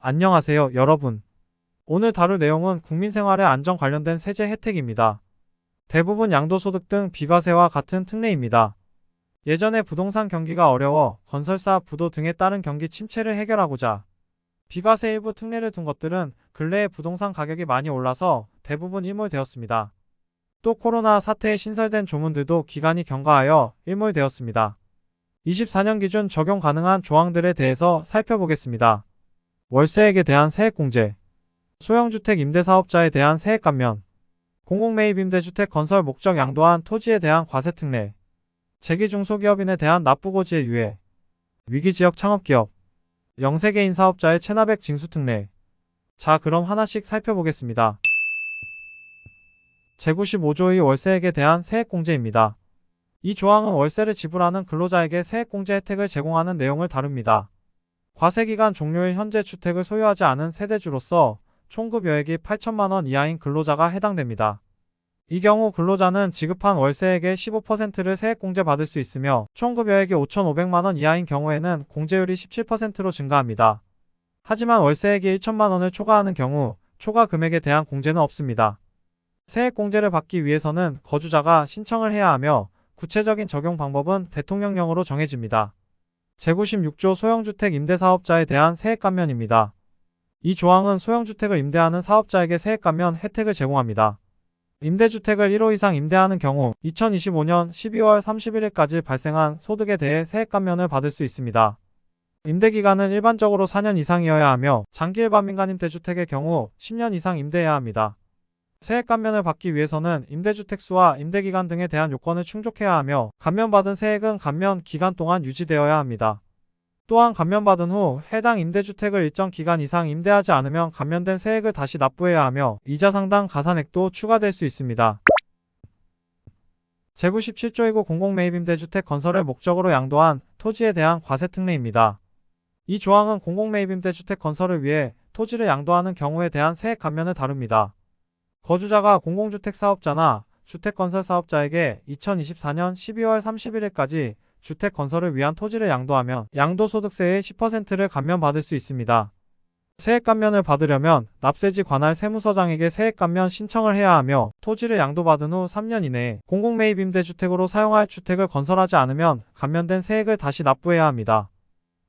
안녕하세요, 여러분. 오늘 다룰 내용은 국민생활의 안정 관련된 세제 혜택입니다. 대부분 양도소득 등 비과세와 같은 특례입니다. 예전에 부동산 경기가 어려워 건설사, 부도 등에 따른 경기 침체를 해결하고자 비과세 일부 특례를 둔 것들은 근래에 부동산 가격이 많이 올라서 대부분 일몰되었습니다. 또 코로나 사태에 신설된 조문들도 기간이 경과하여 일몰되었습니다. 24년 기준 적용 가능한 조항들에 대해서 살펴보겠습니다. 월세액에 대한 세액공제, 소형주택 임대사업자에 대한 세액 감면, 공공매입임대주택 건설 목적 양도한 토지에 대한 과세특례, 재기중소기업인에 대한 납부고지의 유예, 위기지역 창업기업, 영세개인 사업자의 체납액 징수특례. 자, 그럼 하나씩 살펴보겠습니다. 제95조의 월세액에 대한 세액공제입니다. 이 조항은 월세를 지불하는 근로자에게 세액공제 혜택을 제공하는 내용을 다룹니다. 과세기간 종료일 현재 주택을 소유하지 않은 세대주로서 총급여액이 8천만원 이하인 근로자가 해당됩니다. 이 경우 근로자는 지급한 월세액의 15%를 세액공제 받을 수 있으며 총급여액이 5,500만원 이하인 경우에는 공제율이 17%로 증가합니다. 하지만 월세액이 1천만원을 초과하는 경우 초과 금액에 대한 공제는 없습니다. 세액공제를 받기 위해서는 거주자가 신청을 해야 하며 구체적인 적용 방법은 대통령령으로 정해집니다. 제96조 소형주택 임대사업자에 대한 세액 감면입니다. 이 조항은 소형주택을 임대하는 사업자에게 세액 감면 혜택을 제공합니다. 임대주택을 1호 이상 임대하는 경우 2025년 12월 31일까지 발생한 소득에 대해 세액 감면을 받을 수 있습니다. 임대기간은 일반적으로 4년 이상이어야 하며 장기 일반 민간 임대주택의 경우 10년 이상 임대해야 합니다. 세액 감면을 받기 위해서는 임대주택 수와 임대기간 등에 대한 요건을 충족해야 하며 감면받은 세액은 감면 기간 동안 유지되어야 합니다. 또한 감면받은 후 해당 임대주택을 일정 기간 이상 임대하지 않으면 감면된 세액을 다시 납부해야 하며 이자 상당 가산액도 추가될 수 있습니다. 제97조이고 공공매입임대주택 건설을 목적으로 양도한 토지에 대한 과세특례입니다. 이 조항은 공공매입임대주택 건설을 위해 토지를 양도하는 경우에 대한 세액 감면을 다룹니다. 거주자가 공공주택 사업자나 주택건설 사업자에게 2024년 12월 31일까지 주택 건설을 위한 토지를 양도하면 양도소득세의 10%를 감면받을 수 있습니다. 세액 감면을 받으려면 납세지 관할 세무서장에게 세액 감면 신청을 해야 하며 토지를 양도받은 후 3년 이내에 공공매입임대주택으로 사용할 주택을 건설하지 않으면 감면된 세액을 다시 납부해야 합니다.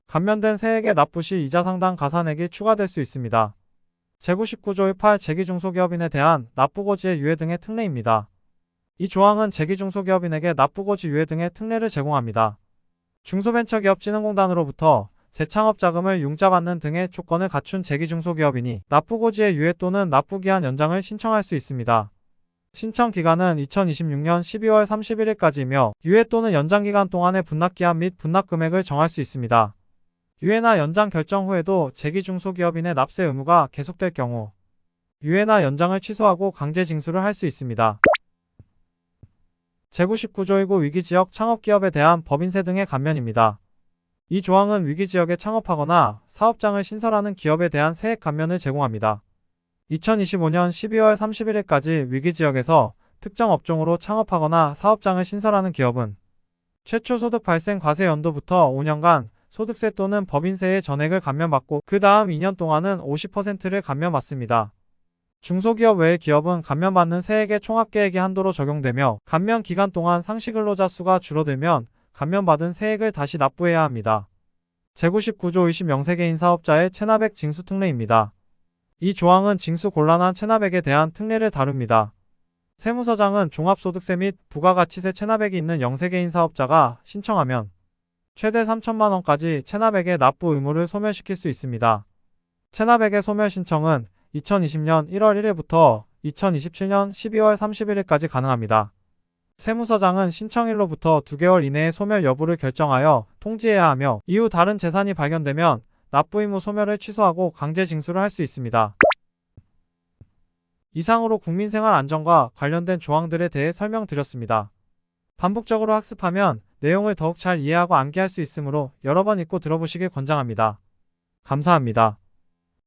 감면된 세액의 납부 시 이자 상당 가산액이 추가될 수 있습니다. 제99조의 8 재기중소기업인에 대한 납부고지의 유예 등의 특례입니다. 이 조항은 재기중소기업인에게 납부고지 유예 등의 특례를 제공합니다. 중소벤처기업진흥공단으로부터 재창업자금을 융자받는 등의 조건을 갖춘 재기중소기업인이 납부고지의 유예 또는 납부기한 연장을 신청할 수 있습니다. 신청 기간은 2026년 12월 31일까지이며 유예 또는 연장기간 동안의 분납기한 및 분납금액을 정할 수 있습니다. 유예나 연장 결정 후에도 재기중소기업인의 납세 의무가 계속될 경우 유예나 연장을 취소하고 강제 징수를 할 수 있습니다. 제99조이고 위기지역 창업기업에 대한 법인세 등의 감면입니다. 이 조항은 위기지역에 창업하거나 사업장을 신설하는 기업에 대한 세액 감면을 제공합니다. 2025년 12월 31일까지 위기지역에서 특정 업종으로 창업하거나 사업장을 신설하는 기업은 최초 소득 발생 과세 연도부터 5년간 소득세 또는 법인세의 전액을 감면받고 그 다음 2년 동안은 50%를 감면받습니다. 중소기업 외의 기업은 감면받는 세액의 총합계액이 한도로 적용되며 감면 기간 동안 상시근로자 수가 줄어들면 감면받은 세액을 다시 납부해야 합니다. 제99조 20 영세개인 사업자의 체납액 징수특례입니다. 이 조항은 징수 곤란한 체납액에 대한 특례를 다룹니다. 세무서장은 종합소득세 및 부가가치세 체납액이 있는 영세개인 사업자가 신청하면 최대 3천만원까지 체납액의 납부 의무를 소멸시킬 수 있습니다. 체납액의 소멸 신청은 2020년 1월 1일부터 2027년 12월 31일까지 가능합니다. 세무서장은 신청일로부터 2개월 이내에 소멸 여부를 결정하여 통지해야 하며 이후 다른 재산이 발견되면 납부 의무 소멸을 취소하고 강제 징수를 할 수 있습니다. 이상으로 국민생활 안정과 관련된 조항들에 대해 설명드렸습니다. 반복적으로 학습하면 내용을 더욱 잘 이해하고 암기할 수 있으므로 여러 번 읽고 들어보시길 권장합니다. 감사합니다.